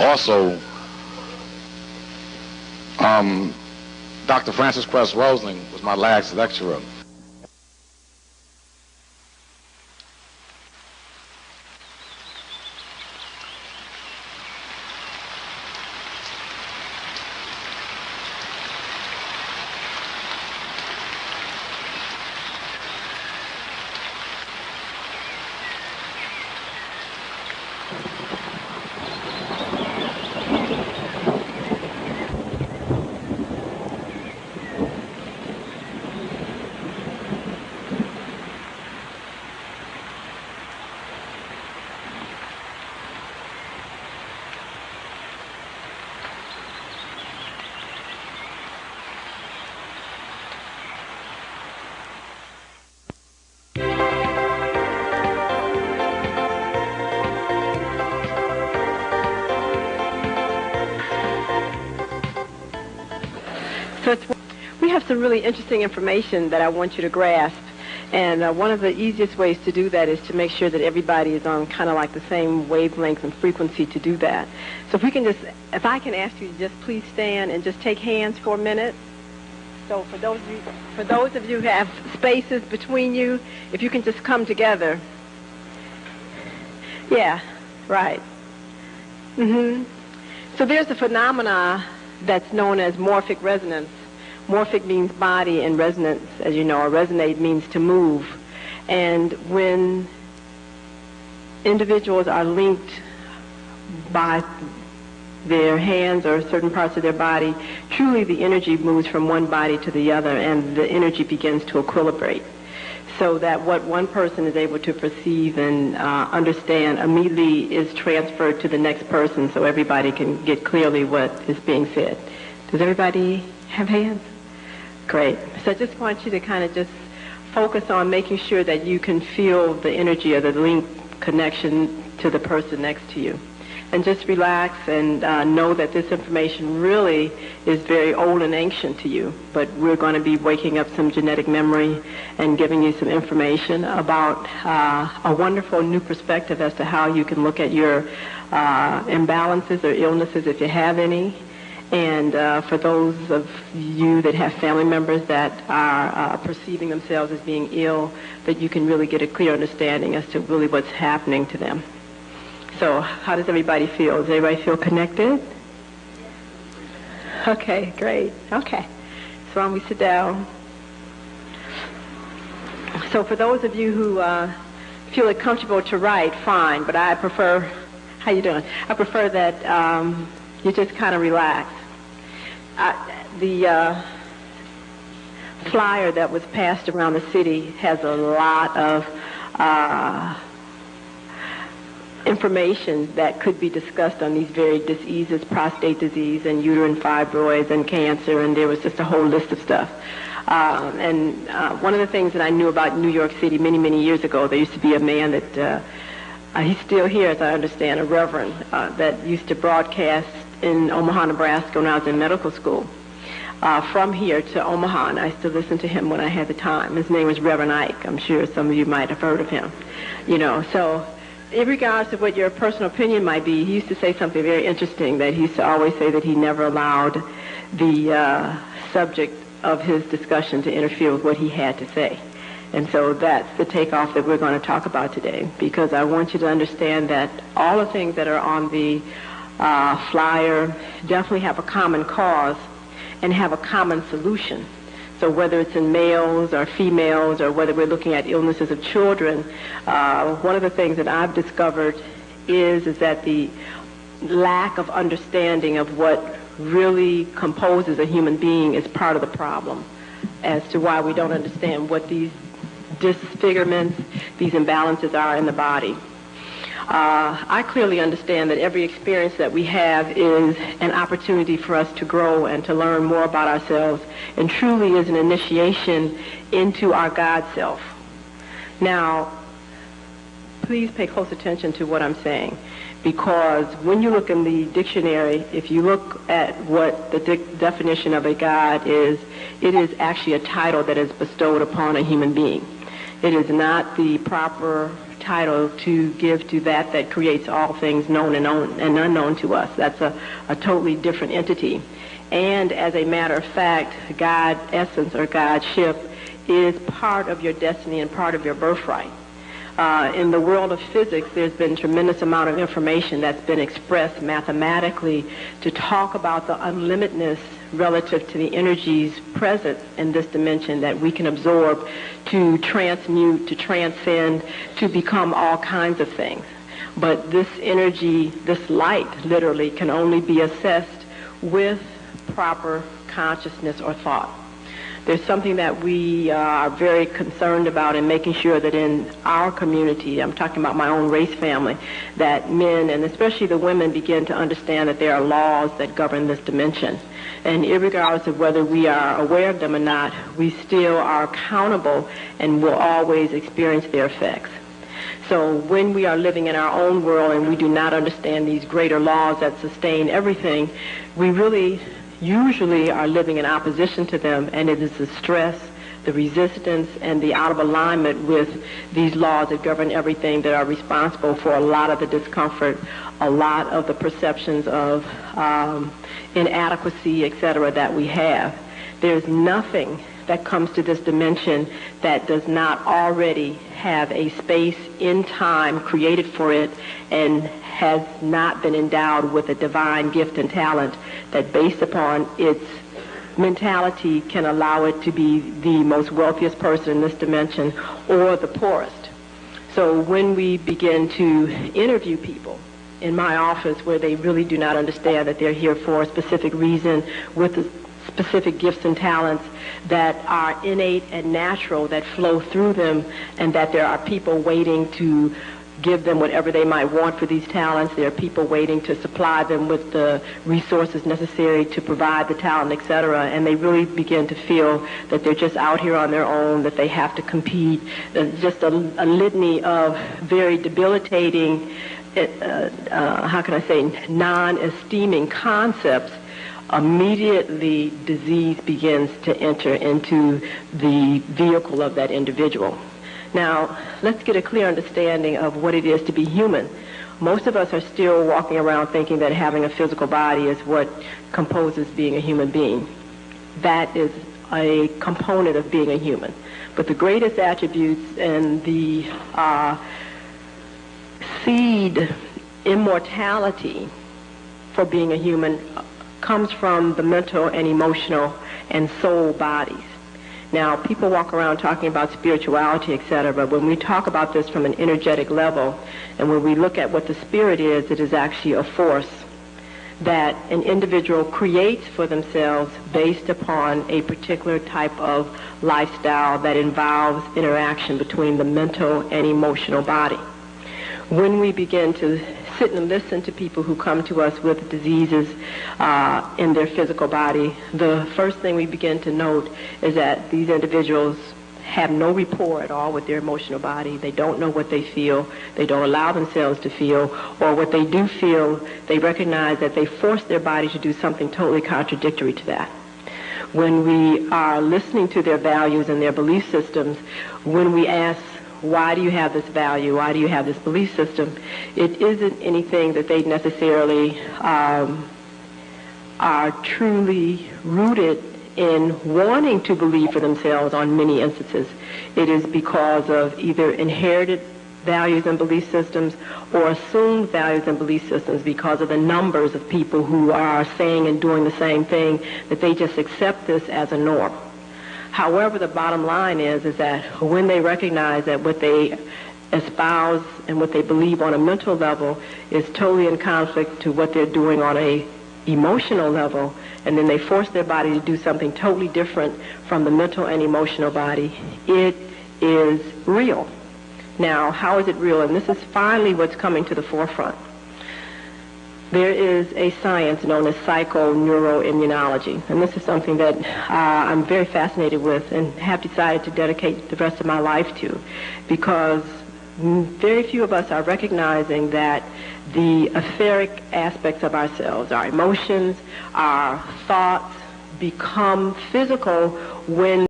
Also, Dr. Francis Cress Rosling was my last lecturer. So we have some really interesting information that I want you to grasp. And one of the easiest ways to do that is to make sure that everybody is on kind of like the same wavelength and frequency to do that. So if we can just, if I can ask you to just please stand and just take hands for a minute. So for those of you who have spaces between you, if you can just come together. Yeah, right. So there's a phenomena that's known as morphic resonance. Morphic means body, and resonance, as you know, or resonate means to move. And when individuals are linked by their hands or certain parts of their body, truly the energy moves from one body to the other, and the energy begins to equilibrate. So that what one person is able to perceive and understand immediately is transferred to the next person, so everybody can get clearly what is being said. Does everybody have hands? Great. So I just want you to kind of just focus on making sure that you can feel the energy or the link connection to the person next to you. And just relax and know that this information really is very old and ancient to you, but we're going to be waking up some genetic memory and giving you some information about a wonderful new perspective as to how you can look at your imbalances or illnesses if you have any. And for those of you that have family members that are perceiving themselves as being ill, that you can really get a clear understanding as to really what's happening to them. So how does everybody feel? Does everybody feel connected? Okay, great. Okay. So why don't we sit down? So for those of you who feel it comfortable to write, fine, but I prefer, how you doing? I prefer that you just kind of relax. The flyer that was passed around the city has a lot of information that could be discussed on these very diseases, prostate disease and uterine fibroids and cancer, and there was just a whole list of stuff. One of the things that I knew about New York City many, many years ago, there used to be a man that, he's still here as I understand, a reverend, that used to broadcast in Omaha, Nebraska when I was in medical school. From here to Omaha, and I used to listen to him when I had the time. His name was Reverend Ike. I'm sure some of you might have heard of him. You know, so in regards to what your personal opinion might be, he used to say something very interesting, that he used to always say that he never allowed the subject of his discussion to interfere with what he had to say. And so that's the takeoff that we're going to talk about today, because I want you to understand that all the things that are on the flyer definitely have a common cause and have a common solution. So whether it's in males or females, or whether we're looking at illnesses of children, one of the things that I've discovered is that the lack of understanding of what really composes a human being is part of the problem as to why we don't understand what these disfigurements, these imbalances are in the body. I clearly understand that every experience that we have is an opportunity for us to grow and to learn more about ourselves, and truly is an initiation into our God self. Now, please pay close attention to what I'm saying, because when you look in the dictionary, if you look at what the definition of a God is, it is actually a title that is bestowed upon a human being. It is not the proper title to give to that creates all things known and unknown to us. That's a totally different entity. And as a matter of fact, God essence or Godship is part of your destiny and part of your birthright. In the world of physics, there's been a tremendous amount of information that's been expressed mathematically to talk about the unlimitedness relative to the energies present in this dimension that we can absorb to transmute, to transcend, to become all kinds of things. But this energy, this light, literally, can only be assessed with proper consciousness or thought. There's something that we are very concerned about in making sure that in our community, I'm talking about my own race family, that men and especially the women begin to understand that there are laws that govern this dimension. And irregardless of whether we are aware of them or not, we still are accountable and will always experience their effects. So when we are living in our own world and we do not understand these greater laws that sustain everything, we really usually are living in opposition to them, and it is the stress, the resistance, and the out of alignment with these laws that govern everything that are responsible for a lot of the discomfort, a lot of the perceptions of inadequacy, etc., that we have. There's nothing that comes to this dimension that does not already have a space in time created for it and has not been endowed with a divine gift and talent that based upon its mentality can allow it to be the most wealthiest person in this dimension or the poorest. So when we begin to interview people in my office where they really do not understand that they're here for a specific reason with specific gifts and talents that are innate and natural that flow through them, and that there are people waiting to give them whatever they might want for these talents. There are people waiting to supply them with the resources necessary to provide the talent, etc. And they really begin to feel that they're just out here on their own, that they have to compete. Just a litany of very debilitating, how can I say, non-esteeming concepts. Immediately disease begins to enter into the vehicle of that individual. Now, let's get a clear understanding of what it is to be human. Most of us are still walking around thinking that having a physical body is what composes being a human being. That is a component of being a human. But the greatest attributes and the seed immortality for being a human comes from the mental and emotional and soul bodies. Now, people walk around talking about spirituality, etc., but when we talk about this from an energetic level, and when we look at what the spirit is, it is actually a force that an individual creates for themselves based upon a particular type of lifestyle that involves interaction between the mental and emotional body. When we begin to sit and listen to people who come to us with diseases in their physical body, the first thing we begin to note is that these individuals have no rapport at all with their emotional body. They don't know what they feel. They don't allow themselves to feel. Or what they do feel, they recognize that they force their body to do something totally contradictory to that. When we are listening to their values and their belief systems, when we ask, why do you have this value? Why do you have this belief system? It isn't anything that they necessarily are truly rooted in wanting to believe for themselves on many instances. It is because of either inherited values and belief systems or assumed values and belief systems because of the numbers of people who are saying and doing the same thing, that they just accept this as a norm. However, the bottom line is that when they recognize that what they espouse and what they believe on a mental level is totally in conflict to what they're doing on a emotional level, and then they force their body to do something totally different from the mental and emotional body, it is real. Now, how is it real? And this is finally what's coming to the forefront. There is a science known as psychoneuroimmunology, and this is something that I'm very fascinated with and have decided to dedicate the rest of my life to, because very few of us are recognizing that the etheric aspects of ourselves, our emotions, our thoughts, become physical when